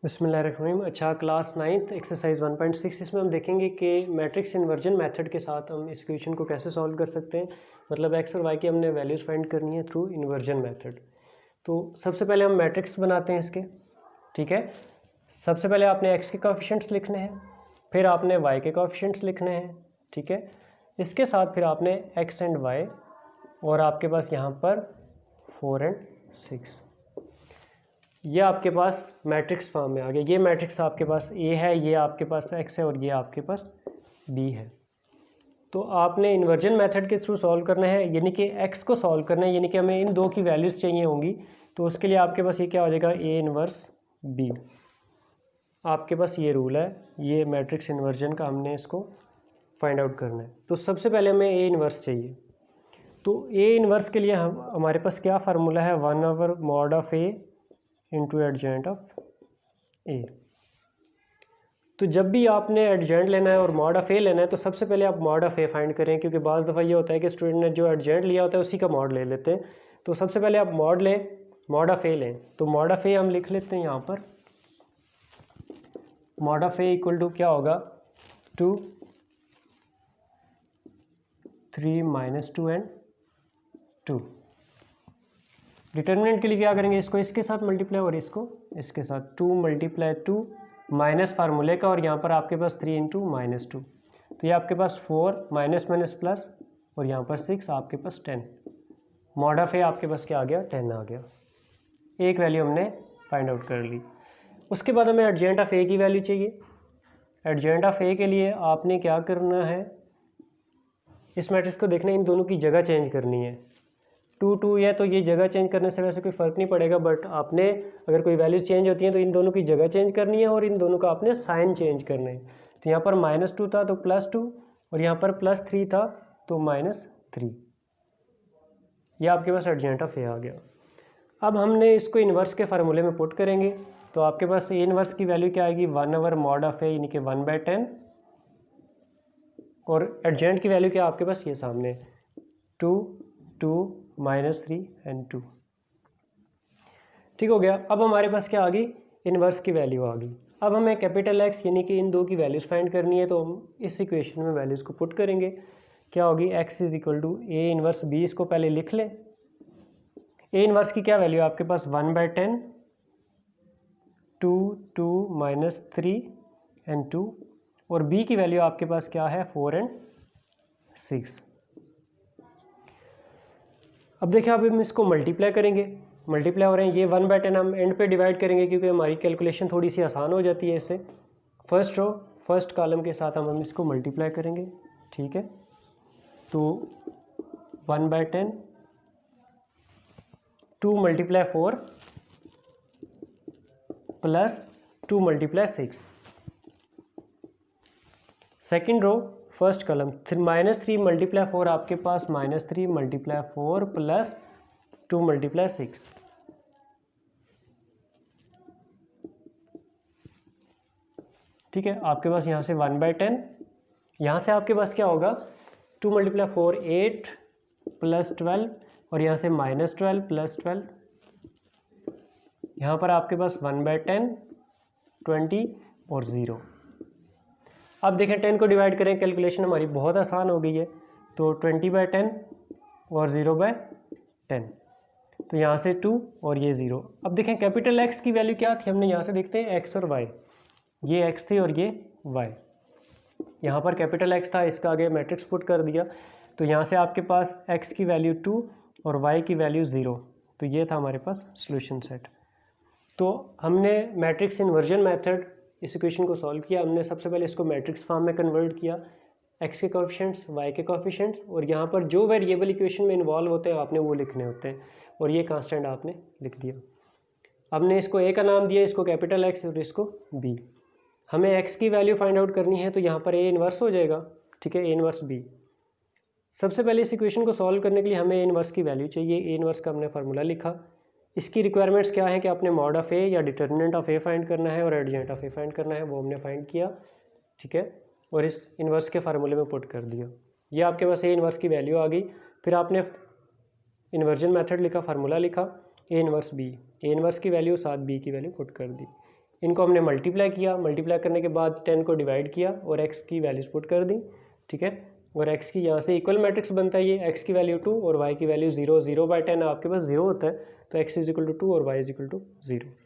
बिस्मिल्लाहिर्रहमानिर्रहीम। अच्छा, class 9th exercise 1.6 इसमें हम देखेंगे कि मैट्रिक्स इन्वर्जन मेथड के साथ हम इस इक्वेशन को कैसे सॉल्व कर सकते हैं। मतलब एक्स और वाई की हमने वैल्यूज़ फाइंड करनी है थ्रू इन्वर्जन मेथड। तो सबसे पहले हम मैट्रिक्स बनाते हैं इसके, ठीक है। सबसे पहले आपने एक्स के कोएफिशिएंट्स लिखने हैं, फिर आपने वाई के कोएफिशिएंट्स लिखने हैं, ठीक है। इसके साथ फिर आपने एक्स एंड वाई और आपके पास यहाँ पर 4 एंड 6, ये आपके पास मैट्रिक्स फॉर्म में आ गया। ये मैट्रिक्स आपके पास ए है, ये आपके पास एक्स है और ये आपके पास बी है। तो आपने इन्वर्जन मेथड के थ्रू सॉल्व करना है, यानी कि एक्स को सॉल्व करना है, यानी कि हमें इन दो की वैल्यूज़ चाहिए होंगी। तो उसके लिए आपके पास ये क्या हो जाएगा, ए इन्वर्स बी। आपके पास ये रूल है, ये मैट्रिक्स इन्वर्जन का हमने इसको फाइंड आउट करना है। तो सबसे पहले हमें ए इन्वर्स चाहिए। तो ए इन्वर्स के लिए हमारे पास क्या फार्मूला है, 1/mod of a into adjacent of a. तो जब भी आपने एडजेंट लेना है और मॉड ऑफ ए लेना है तो सबसे पहले आप मॉड ऑफ ए फाइंड करें, क्योंकि बाज़ दफ़ा ये होता है कि स्टूडेंट ने जो एडजेंट लिया होता है उसी का मॉड ले लेते हैं। तो सबसे पहले आप मॉड लें, मॉड ऑफ ए लें। तो मॉड ऑफ ए हम लिख लेते हैं यहाँ पर, mod of a equal to क्या होगा, 2 3 -2 एंड 2। डिटर्मिनेंट के लिए क्या करेंगे, इसको इसके साथ मल्टीप्लाई और इसको इसके साथ, 2 × 2 माइनस फार्मूले का, और यहाँ पर आपके पास 3 × -2। तो ये आपके पास 4 माइनस माइनस प्लस और यहाँ पर 6, आपके पास 10। मॉड ऑफ ए आपके पास क्या आ गया, 10 आ गया। एक वैल्यू हमने फाइंड आउट कर ली। उसके बाद हमें एडजेंट ऑफ ए की वैल्यू चाहिए। एडजेंट ऑफ ए के लिए आपने क्या करना है, इस मैट्रिक्स को देखना, इन दोनों की जगह चेंज करनी है। 2 2 है तो ये जगह चेंज करने से वैसे कोई फ़र्क नहीं पड़ेगा, बट आपने अगर कोई वैल्यूज़ चेंज होती हैं तो इन दोनों की जगह चेंज करनी है और इन दोनों का आपने साइन चेंज करना है। तो यहाँ पर -2 था तो +2 और यहाँ पर +3 था तो -3। ये आपके पास एडजेंट ऑफ ए आ गया। अब हमने इसको इन्वर्स के फार्मूले में पुट करेंगे। तो आपके पास ए इन्वर्स की वैल्यू क्या आएगी, 1/mod ऑफ ए, यानी कि 1/10, और एडजेंट की वैल्यू क्या आपके पास ये सामने, 2 2 -3 एंड 2। ठीक हो गया। अब हमारे पास क्या आ गई, इन्वर्स की वैल्यू आ गई। अब हमें कैपिटल एक्स यानी कि इन दो की वैल्यूज़ फाइंड करनी है, तो हम इस इक्वेशन में वैल्यूज़ को पुट करेंगे। क्या होगी, x is equal to a inverse b. इसको पहले लिख लें। ए इन्वर्स की क्या वैल्यू है आपके पास, 1/10, 2 2 -3 एंड 2, और बी की वैल्यू आपके पास क्या है, 4 एंड 6। अब देखिए, अब हम इसको मल्टीप्लाई करेंगे, मल्टीप्लाई हो रहे हैं, ये 1/10 हम एंड पे डिवाइड करेंगे क्योंकि हमारी कैलकुलेशन थोड़ी सी आसान हो जाती है इससे। फर्स्ट रो फर्स्ट कॉलम के साथ हम इसको मल्टीप्लाई करेंगे, ठीक है। तो 1/10, 2 × 4 plus 2 × 6। Second row first column, -3 × 4 आपके पास -3 × 4 प्लस 2 × 6। ठीक है, आपके पास यहाँ से 1/10, यहाँ से आपके पास क्या होगा, 2 × 4 8 प्लस 12, और यहाँ से -12 प्लस 12। यहाँ पर आपके पास 1/10, 20 और 0। अब देखें 10 को डिवाइड करें, कैलकुलेशन हमारी बहुत आसान हो गई है। तो 20/10 और 0/10, तो यहाँ से 2 और ये 0। अब देखें कैपिटल एक्स की वैल्यू क्या थी, हमने यहाँ से देखते हैं एक्स और वाई, ये एक्स थी और ये वाई। यहाँ पर कैपिटल एक्स था, इसका आगे मैट्रिक्स पुट कर दिया। तो यहाँ से आपके पास एक्स की वैल्यू 2 और वाई की वैल्यू 0। तो ये था हमारे पास सॉल्यूशन सेट। तो हमने मैट्रिक्स इन्वर्जन मेथड इस इक्वेशन को सॉल्व किया। हमने सबसे पहले इसको मैट्रिक्स फॉर्म में कन्वर्ट किया, एक्स के कोएफिशिएंट्स, वाई के कोएफिशिएंट्स, और यहाँ पर जो वेरिएबल इक्वेशन में इन्वॉल्व होते हैं आपने वो लिखने होते हैं, और ये कांस्टेंट आपने लिख दिया। हमने इसको ए का नाम दिया, इसको कैपिटल एक्स और इसको बी। हमें एक्स की वैल्यू फाइंड आउट करनी है, तो यहाँ पर ए इन्वर्स हो जाएगा, ठीक है, ए इन्वर्स बी। सबसे पहले इस इक्वेशन को सॉल्व करने के लिए हमें ए इन्वर्स की वैल्यू चाहिए। ए इन्वर्स का हमने फार्मूला लिखा। इसकी रिक्वायरमेंट्स क्या है कि आपने मॉड ऑफ ए या डिटर्मिनेंट ऑफ ए फाइंड करना है और एडजेंट ऑफ ए फाइंड करना है, वो हमने फाइंड किया, ठीक है, और इस इन्वर्स के फार्मूले में पुट कर दिया। ये आपके पास ए इन्वर्स की वैल्यू आ गई। फिर आपने इन्वर्जन मेथड लिखा, फार्मूला लिखा, ए इन्वर्स बी, ए इन्वर्स की वैल्यू साथ बी की वैल्यू पुट कर दी। इनको हमने मल्टीप्लाई किया, मल्टीप्लाई करने के बाद 10 को डिवाइड किया और x की वैल्यूज पुट कर दी, ठीक है। और x की यहाँ से इक्वल मैट्रिक्स बनता है, ये x की वैल्यू 2 और y की वैल्यू 0, 0/10 आपके पास 0 होता है, तो x = 2 और y = 0।